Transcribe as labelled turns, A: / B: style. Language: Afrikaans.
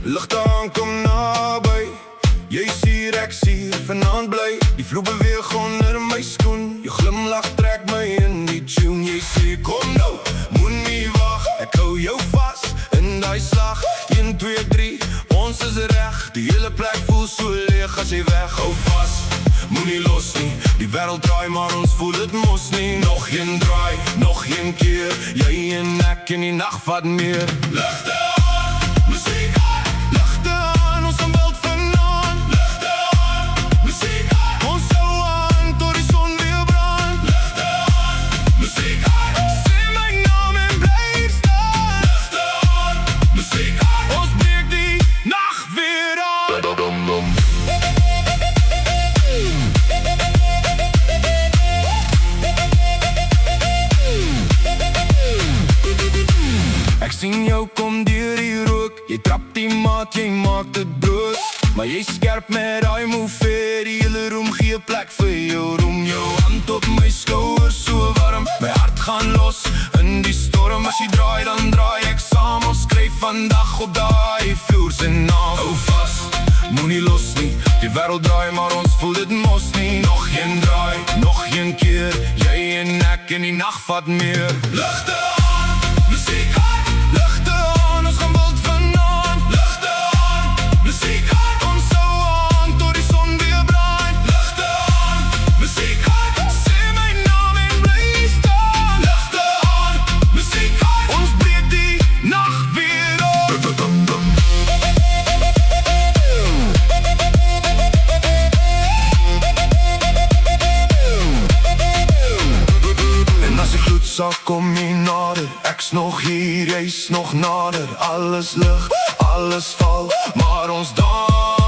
A: Licht aan, kom naby. Jy sier, ek sier, vanaand bly. Die vloer beweeg onder my skoen. Jou glimlach trek my in die tune. Jy sê kom nou, moenie wag. Ek hou jou vast in die slag. 1, 2, 3, ons is reg. Die hele plek voel so leeg as jy weg. Hou vast, moenie los nie. Die wêreld draai maar ons voel het mos nie. Nog een draai, nog een keer. Jy en ek in die nacht wat meer. Ligte aan, muziek aan. Ligte aan, ons gaan wild vanaand. Ligte aan, muziek aan. Ons hou aan tot die son weer brand. Ligte aan, muziek aan. Sê my naam en bly staan. Ligte aan, muziek aan. Ons breek die nacht weer aan. Ek sien jou kom deur die rook. Jy trap die maat, jy maak dit broos. Maar jy skerp met die move. Die hele room gee plek vir jou roem. Jou hand op my skouer, so warm. My hart gaan los in die storm. As jy draai, dan draai ek saam. Ons skryf vandag op die vloer sy naam. Hou vast, moenie los nie. Die wêreld draai, maar ons voel dit mos nie. Nog een draai, nog een keer. Jy en ek in die nacht wat meer. Ligte aan, muziek aan. Ligte aan, ons gaan wild vanaand. Ligte aan, muziek aan. Ons hou aan tot die son weer brand. Ligte aan, muziek aan. Sê my naam en bly staan. Ligte aan, muziek aan. Ons breek die nacht weer op. En as die gloed sal kom nie nader. Ek's nog hier, jy's nog nader. Alles lig, alles val, maar ons dans.